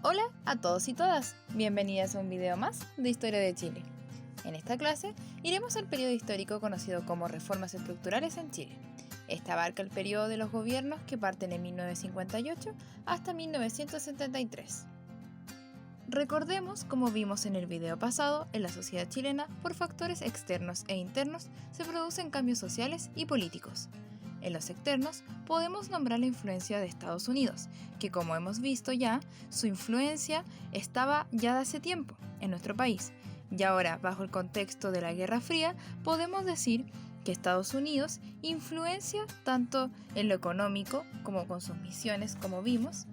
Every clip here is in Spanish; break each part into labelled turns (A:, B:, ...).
A: Hola a todos y todas, bienvenidas a un video más de Historia de Chile. En esta clase iremos al periodo histórico conocido como Reformas Estructurales en Chile. Esta abarca el periodo de los gobiernos que parten en 1958 hasta 1973. Recordemos, como vimos en el video pasado, en la sociedad chilena, por factores externos e internos, se producen cambios sociales y políticos. En los externos podemos nombrar la influencia de Estados Unidos, que como hemos visto ya, su influencia estaba ya de hace tiempo en nuestro país. Y ahora, bajo el contexto de la Guerra Fría, podemos decir que Estados Unidos influencia tanto en lo económico, como con sus misiones, como vimos,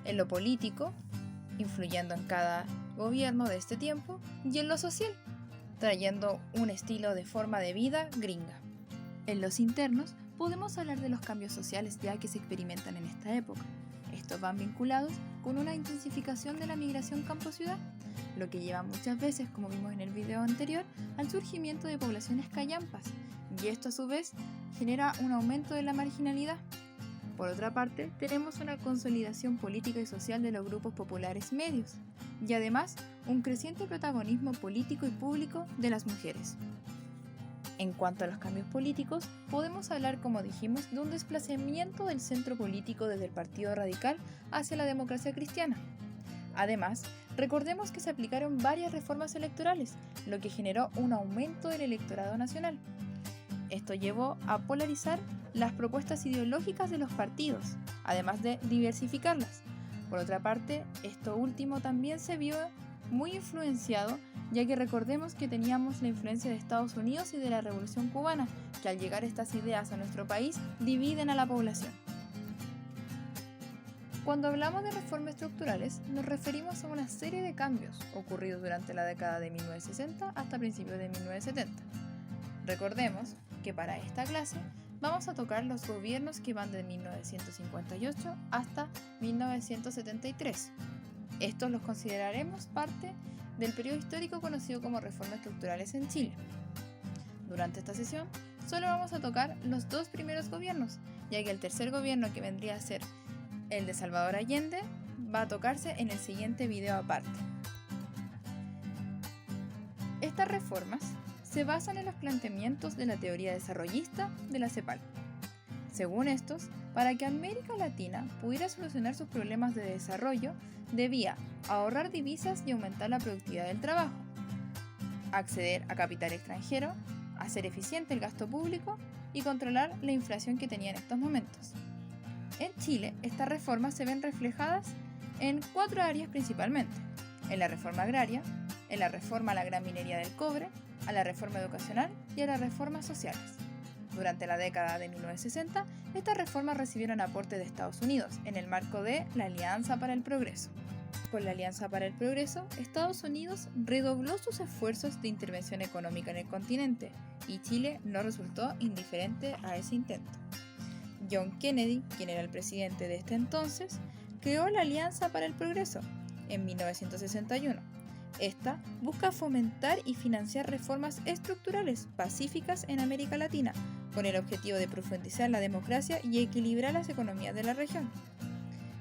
A: en lo político, influyendo en cada gobierno de este tiempo, y en lo social, trayendo un estilo de forma de vida gringa. En los internos, podemos hablar de los cambios sociales ya que se experimentan en esta época. Estos van vinculados con una intensificación de la migración campo-ciudad, lo que lleva muchas veces, como vimos en el video anterior, al surgimiento de poblaciones callampas, y esto a su vez genera un aumento de la marginalidad. Por otra parte, tenemos una consolidación política y social de los grupos populares medios, y además un creciente protagonismo político y público de las mujeres. En cuanto a los cambios políticos, podemos hablar, como dijimos, de un desplazamiento del centro político desde el Partido Radical hacia la democracia cristiana. Además, recordemos que se aplicaron varias reformas electorales, lo que generó un aumento del electorado nacional. Esto llevó a polarizar las propuestas ideológicas de los partidos, además de diversificarlas. Por otra parte, esto último también se vio muy influenciado, ya que recordemos que teníamos la influencia de Estados Unidos y de la Revolución Cubana, que al llegar estas ideas a nuestro país dividen a la población. Cuando hablamos de reformas estructurales, nos referimos a una serie de cambios ocurridos durante la década de 1960 hasta principios de 1970. Recordemos que para esta clase vamos a tocar los gobiernos que van de 1958 hasta 1973. Estos los consideraremos parte del periodo histórico conocido como Reformas Estructurales en Chile. Durante esta sesión, solo vamos a tocar los dos primeros gobiernos, ya que el tercer gobierno, que vendría a ser el de Salvador Allende, va a tocarse en el siguiente video aparte. Estas reformas se basan en los planteamientos de la teoría desarrollista de la CEPAL. Según estos, para que América Latina pudiera solucionar sus problemas de desarrollo, debía ahorrar divisas y aumentar la productividad del trabajo, acceder a capital extranjero, hacer eficiente el gasto público y controlar la inflación que tenía en estos momentos. En Chile, estas reformas se ven reflejadas en 4 áreas principalmente: en la reforma agraria, en la reforma a la gran minería del cobre, a la reforma educacional y a las reformas sociales. Durante la década de 1960, estas reformas recibieron aporte de Estados Unidos en el marco de la Alianza para el Progreso. Con la Alianza para el Progreso, Estados Unidos redobló sus esfuerzos de intervención económica en el continente y Chile no resultó indiferente a ese intento. John Kennedy, quien era el presidente de este entonces, creó la Alianza para el Progreso en 1961. Esta busca fomentar y financiar reformas estructurales pacíficas en América Latina, con el objetivo de profundizar la democracia y equilibrar las economías de la región.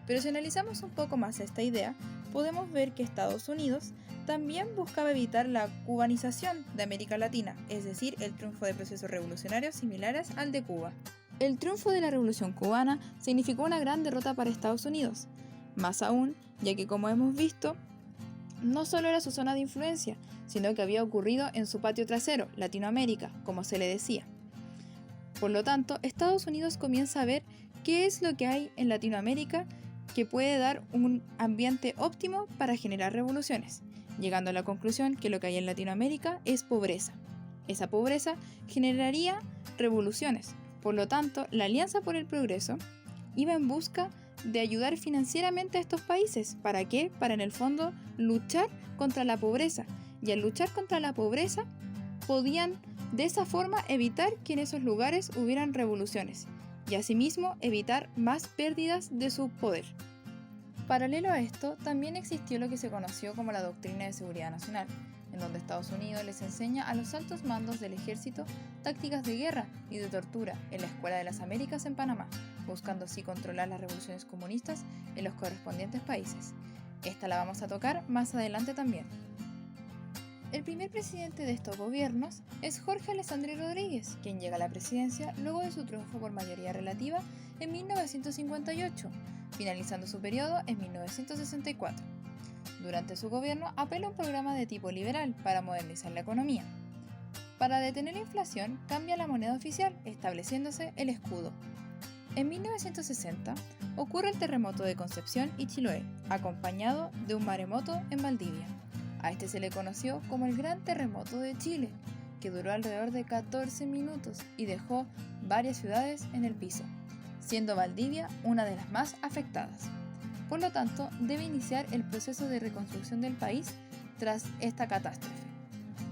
A: Pero si analizamos un poco más esta idea, podemos ver que Estados Unidos también buscaba evitar la cubanización de América Latina, es decir, el triunfo de procesos revolucionarios similares al de Cuba. El triunfo de la Revolución Cubana significó una gran derrota para Estados Unidos, más aún, ya que, como hemos visto, no solo era su zona de influencia, sino que había ocurrido en su patio trasero, Latinoamérica, como se le decía. Por lo tanto, Estados Unidos comienza a ver qué es lo que hay en Latinoamérica que puede dar un ambiente óptimo para generar revoluciones, llegando a la conclusión que lo que hay en Latinoamérica es pobreza. Esa pobreza generaría revoluciones. Por lo tanto, la Alianza por el Progreso iba en busca de ayudar financieramente a estos países. ¿Para qué? Para en el fondo luchar contra la pobreza. Y al luchar contra la pobreza, podían de esa forma evitar que en esos lugares hubieran revoluciones y asimismo evitar más pérdidas de su poder. Paralelo a esto, también existió lo que se conoció como la Doctrina de Seguridad Nacional, en donde Estados Unidos les enseña a los altos mandos del ejército tácticas de guerra y de tortura en la Escuela de las Américas en Panamá, buscando así controlar las revoluciones comunistas en los correspondientes países. Esta la vamos a tocar más adelante también. El primer presidente de estos gobiernos es Jorge Alessandri Rodríguez, quien llega a la presidencia luego de su triunfo por mayoría relativa en 1958, finalizando su periodo en 1964. Durante su gobierno apela a un programa de tipo liberal para modernizar la economía. Para detener la inflación, cambia la moneda oficial, estableciéndose el escudo. En 1960 ocurre el terremoto de Concepción y Chiloé, acompañado de un maremoto en Valdivia. A este se le conoció como el Gran Terremoto de Chile, que duró alrededor de 14 minutos y dejó varias ciudades en el piso, siendo Valdivia una de las más afectadas. Por lo tanto, debe iniciar el proceso de reconstrucción del país tras esta catástrofe.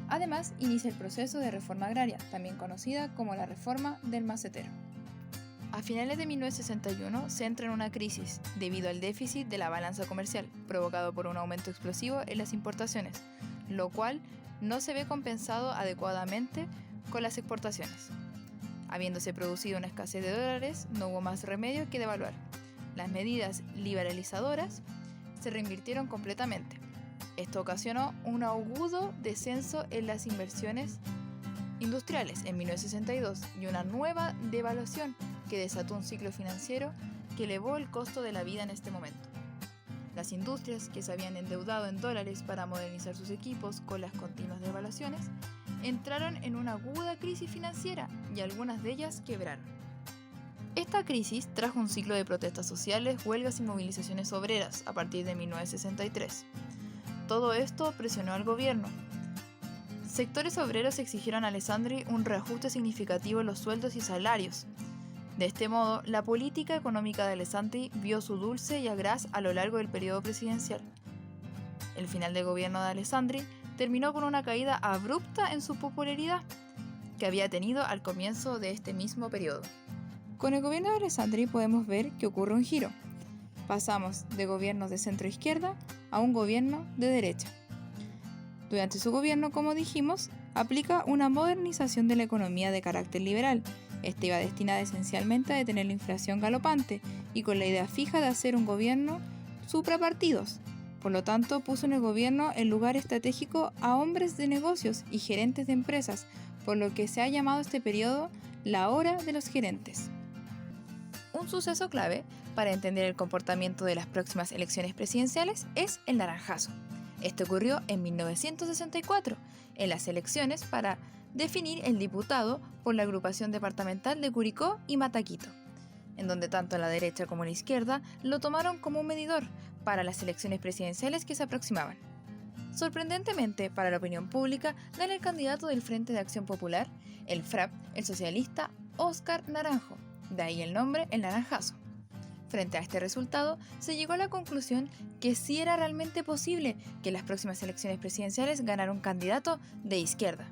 A: Además, inicia el proceso de reforma agraria, también conocida como la reforma del macetero. A finales de 1961 se entra en una crisis debido al déficit de la balanza comercial, provocado por un aumento explosivo en las importaciones, lo cual no se ve compensado adecuadamente con las exportaciones. Habiéndose producido una escasez de dólares, no hubo más remedio que devaluar. Las medidas liberalizadoras se reinvirtieron completamente. Esto ocasionó un agudo descenso en las inversiones industriales en 1962 y una nueva devaluación que desató un ciclo financiero que elevó el costo de la vida en este momento. Las industrias, que se habían endeudado en dólares para modernizar sus equipos con las continuas devaluaciones, entraron en una aguda crisis financiera y algunas de ellas quebraron. Esta crisis trajo un ciclo de protestas sociales, huelgas y movilizaciones obreras a partir de 1963. Todo esto presionó al gobierno. Sectores obreros exigieron a Alessandri un reajuste significativo en los sueldos y salarios. De este modo, la política económica de Alessandri vio su dulce y agraz a lo largo del periodo presidencial. El final del gobierno de Alessandri terminó con una caída abrupta en su popularidad que había tenido al comienzo de este mismo periodo. Con el gobierno de Alessandri podemos ver que ocurre un giro. Pasamos de gobiernos de centro-izquierda a un gobierno de derecha. Durante su gobierno, como dijimos, aplica una modernización de la economía de carácter liberal. Esta iba destinada esencialmente a detener la inflación galopante y con la idea fija de hacer un gobierno suprapartidos. Por lo tanto, puso en el gobierno el lugar estratégico a hombres de negocios y gerentes de empresas, por lo que se ha llamado este periodo la hora de los gerentes. Un suceso clave para entender el comportamiento de las próximas elecciones presidenciales es el naranjazo. Esto ocurrió en 1964, en las elecciones para definir el diputado por la agrupación departamental de Curicó y Mataquito, en donde tanto la derecha como la izquierda lo tomaron como un medidor para las elecciones presidenciales que se aproximaban. Sorprendentemente, para la opinión pública, gana el candidato del Frente de Acción Popular, el FRAP, el socialista Óscar Naranjo, de ahí el nombre, el naranjazo. Frente a este resultado, se llegó a la conclusión que sí era realmente posible que en las próximas elecciones presidenciales ganara un candidato de izquierda.